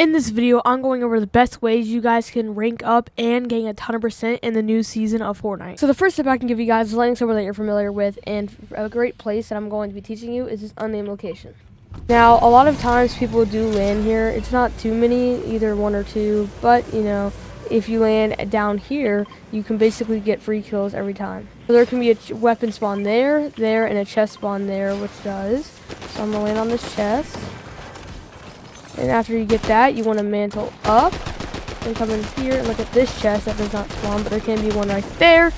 In this video, I'm going over the best ways you guys can rank up and gain a ton of percent in the new season of Fortnite. So the first tip I can give you guys is landing somewhere that you're familiar with, and a great place that I'm going to be teaching you is this unnamed location. Now, a lot of times people do land here. It's not too many, either one or two, but you know, if you land down here, you can basically get free kills every time. So there can be a weapon spawn there, and a chest spawn there, which does. So I'm gonna land on this chest. And after you get that, you want to mantle up and come in here and look at this chest that does not spawn, but there can be one right there.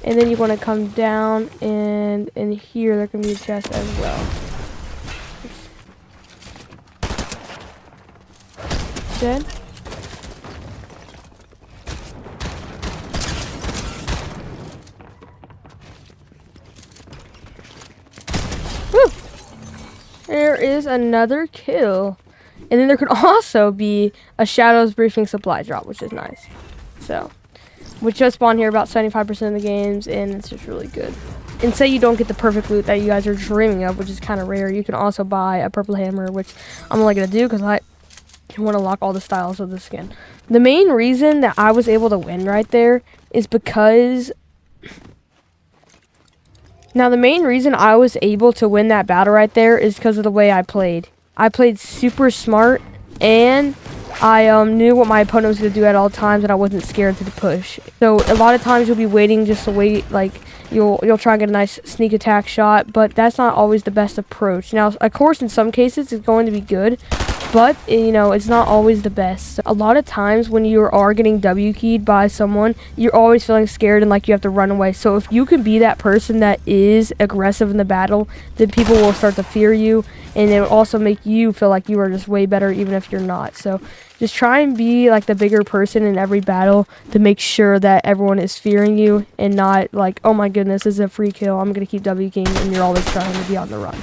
And then you want to come down, and in here there can be a chest as well. Dead. Woo! There is another kill. And then there could also be a Shadows Briefing supply drop, which is nice. So, which does spawn here about 75% of the games, and it's just really good. And say you don't get the perfect loot that you guys are dreaming of, which is kind of rare, you can also buy a purple hammer, which I'm only going to do because I want to lock all the styles of the skin. The main reason that I was able to win right there is because... Now, the main reason I was able to win that battle right there is because of the way I played. I played super smart, and I knew what my opponent was going to do at all times, and I wasn't scared to push. So a lot of times you'll be waiting just to wait, like you'll try and get a nice sneak attack shot, but that's not always the best approach. Now, of course, in some cases it's going to be good, but you know, it's not always the best. So a lot of times when you are getting W keyed by someone, you're always feeling scared and like you have to run away. So if you can be that person that is aggressive in the battle, then people will start to fear you, and it will also make you feel like you are just way better even if you're not. So just try and be like the bigger person in every battle to make sure that everyone is fearing you and not like, oh my goodness, this is a free kill, I'm gonna keep W keying, and you're always trying to be on the run.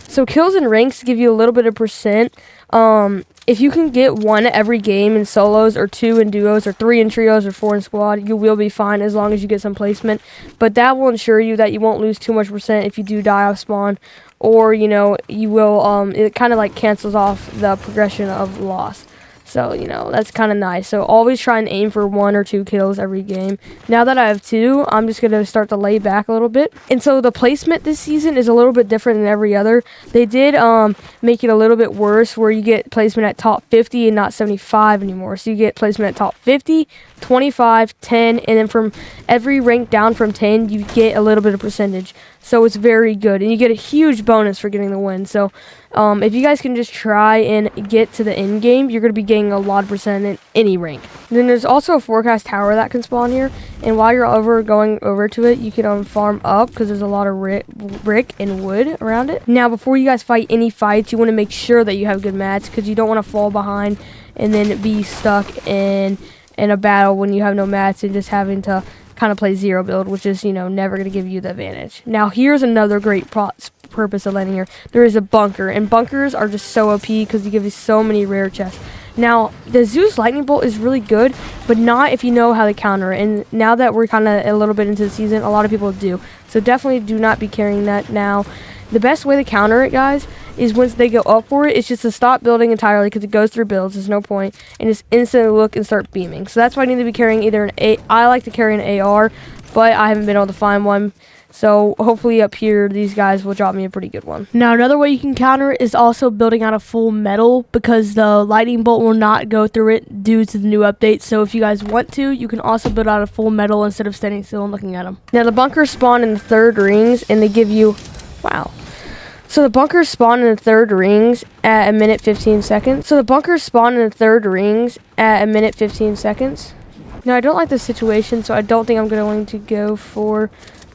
So kills and ranks give you a little bit of percent. If you can get 1 every game in solos, or 2 in duos, or 3 in trios, or 4 in squad, you will be fine as long as you get some placement. But that will ensure you that you won't lose too much percent if you do die off spawn, or you know, you will it kind of like cancels off the progression of loss. So, you know, that's kind of nice. So always try and aim for 1 or 2 kills every game. Now that I have 2, I'm just going to start to lay back a little bit. And so the placement this season is a little bit different than every other. They did make it a little bit worse, where you get placement at top 50 and not 75 anymore. So you get placement at top 50, 25, 10, and then from every rank down from 10, you get a little bit of percentage. So it's very good, and you get a huge bonus for getting the win. So if you guys can just try and get to the end game, you're going to be getting a lot of percent in any rank. And then there's also a forecast tower that can spawn here, and while you're going over to it, you can farm up because there's a lot of brick and wood around it. Now, before you guys fight any fights, you want to make sure that you have good mats, because you don't want to fall behind and then be stuck in a battle when you have no mats and just having to kind of play zero build, which is, you know, never going to give you the advantage. Now, here's another great purpose of landing here. There is a bunker, and bunkers are just so OP because you give you so many rare chests. Now, the Zeus lightning bolt is really good, but not if you know how to counter it. And now that we're kind of a little bit into the season, a lot of people do. So definitely do not be carrying that now. The best way to counter it, guys, is once they go up for it, it's just to stop building entirely, because it goes through builds, there's no point, and just instantly look and start beaming. So that's why I need to be carrying either I like to carry an AR, but I haven't been able to find one. So hopefully up here, these guys will drop me a pretty good one. Now, another way you can counter it is also building out a full metal, because the lightning bolt will not go through it due to the new update. So if you guys want to, you can also build out a full metal instead of standing still and looking at them. Now, the bunkers spawn in the 3rd rings, and they give you... Wow. So the bunkers spawn in the 3rd rings at a minute 15 seconds. Now, I don't like this situation, so I don't think I'm going to go for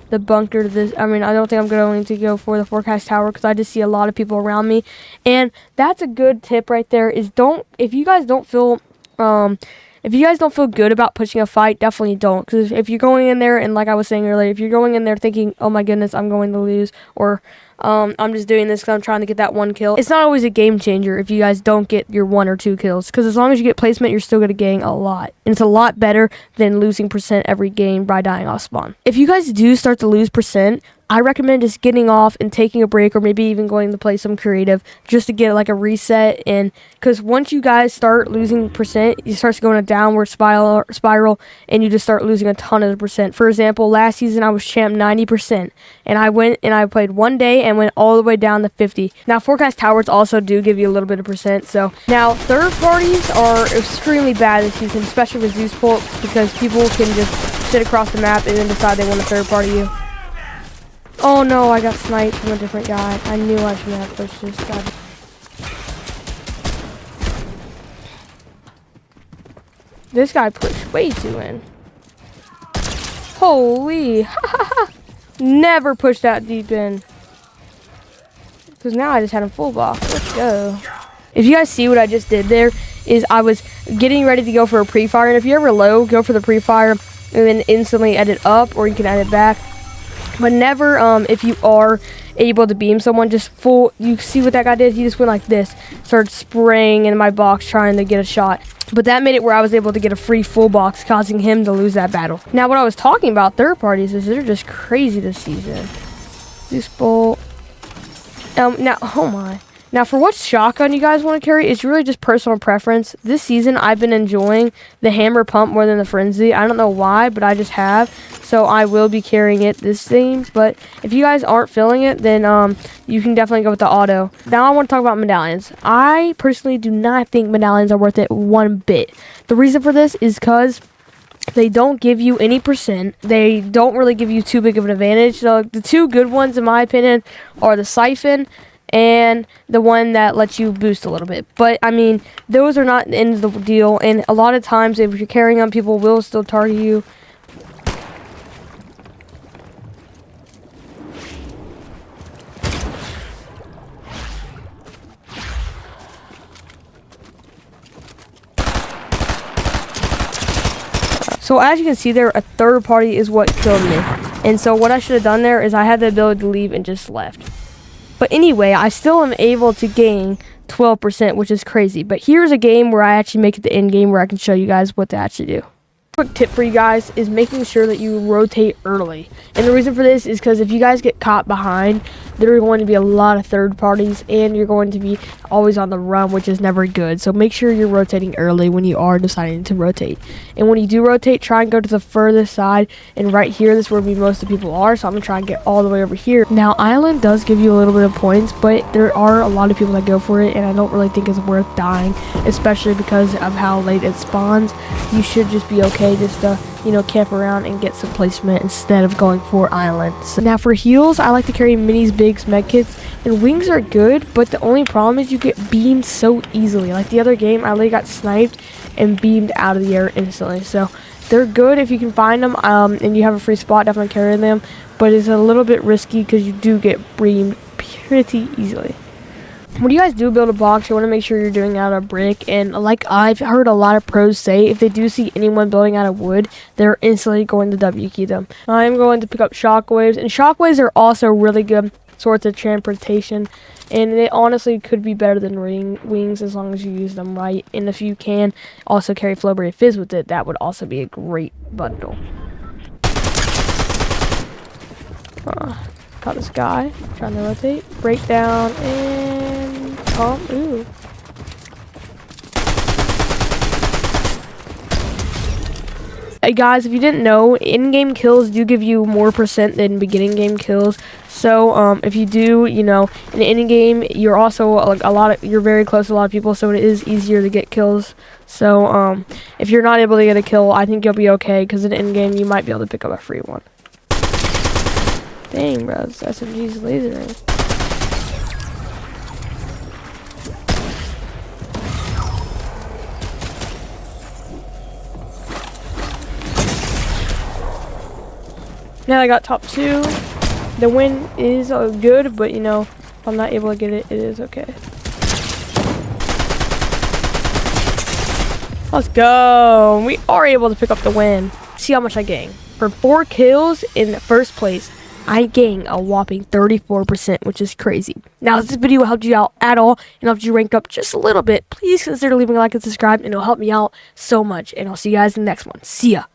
the bunker to this. I don't think I'm going to go for the forecast tower, because I just see a lot of people around me. And that's a good tip right there, is if you guys don't feel good about pushing a fight, definitely don't. Because if you're going in there, and like I was saying earlier, if you're going in there thinking, oh my goodness, I'm going to lose, or I'm just doing this because I'm trying to get that 1 kill. It's not always a game changer if you guys don't get your 1 or 2 kills, because as long as you get placement, you're still going to gain a lot. And it's a lot better than losing percent every game by dying off spawn. If you guys do start to lose percent, I recommend just getting off and taking a break, or maybe even going to play some creative just to get like a reset. And because once you guys start losing percent, you start to go in a downward spiral, and you just start losing a ton of the percent. For example, last season I was champ 90%, and I went and I played 1 day and went all the way down to 50. Now forecast towers also do give you a little bit of percent. So now third parties are extremely bad this season, especially with Zeus Bolt, because people can just sit across the map and then decide they want to third party you. Oh no, I got sniped from a different guy. I knew I shouldn't have pushed this guy. This guy pushed way too in. Holy. Never pushed that deep in. Because now I just had him full box. Let's go. If you guys see what I just did there, is I was getting ready to go for a pre-fire. And if you're ever low, go for the pre-fire and then instantly edit up, or you can edit back. But never, if you are able to beam someone, just full, you see what that guy did? He just went like this, started spraying in my box trying to get a shot. But that made it where I was able to get a free full box, causing him to lose that battle. Now, what I was talking about third parties is they're just crazy this season. Zeus Bolt. Now, oh my. Now, for what shotgun you guys want to carry, it's really just personal preference. This season, I've been enjoying the hammer pump more than the frenzy. I don't know why, but I just have. So I will be carrying it this thing. But if you guys aren't feeling it, then you can definitely go with the auto. Now I want to talk about medallions. I personally do not think medallions are worth it one bit. The reason for this is because they don't give you any percent. They don't really give you too big of an advantage. So the two good ones, in my opinion, are the siphon and the one that lets you boost a little bit. But I mean, those are not the end of the deal, and a lot of times if you're carrying them, people will still target you. So as you can see there, a third party is what killed me. And so what I should have done there is I had the ability to leave and just left. But anyway, I still am able to gain 12%, which is crazy. But here's a game where I actually make it the end game where I can show you guys what to actually do. Quick tip for you guys is making sure that you rotate early. And the reason for this is because if you guys get caught behind, there are going to be a lot of third parties, and you're going to be always on the run, which is never good. So make sure you're rotating early when you are deciding to rotate. And when you do rotate, try and go to the furthest side. And right here, this is where most of the people are. So I'm going to try and get all the way over here. Now, Island does give you a little bit of points, but there are a lot of people that go for it, and I don't really think it's worth dying, especially because of how late it spawns. You should just be okay just to, you know, camp around and get some placement instead of going for Island. So now for heals, I like to carry minis, bigs, medkits, and wings are good, but the only problem is you get beamed so easily. Like the other game, I literally got sniped and beamed out of the air instantly. So they're good if you can find them, and you have a free spot, definitely carry them, but it's a little bit risky because you do get beamed pretty easily. When you guys do build a box, you want to make sure you're doing it out of brick. And like I've heard a lot of pros say, if they do see anyone building out of wood, they're instantly going to W key them. I'm going to pick up shockwaves, and shockwaves are also really good sorts of transportation, and they honestly could be better than wings as long as you use them right. And if you can also carry Flowberry Fizz with it, that would also be a great bundle. Got this guy trying to rotate, break down, and pump. Ooh. Hey guys, if you didn't know, in-game kills do give you more percent than beginning game kills. So if you do, you know, in the in-game, you're also like you're very close to a lot of people, so it is easier to get kills. So if you're not able to get a kill, I think you'll be okay, because in the in-game you might be able to pick up a free one. Dang, bro, this SMG's lasering. Now I got top 2. The win is good, but you know, if I'm not able to get it, it is okay. Let's go. We are able to pick up the win. See how much I gain. For 4 kills in first place, I gained a whopping 34%, which is crazy. Now, if this video helped you out at all and helped you rank up just a little bit, please consider leaving a like and subscribe, and it'll help me out so much. And I'll see you guys in the next one. See ya.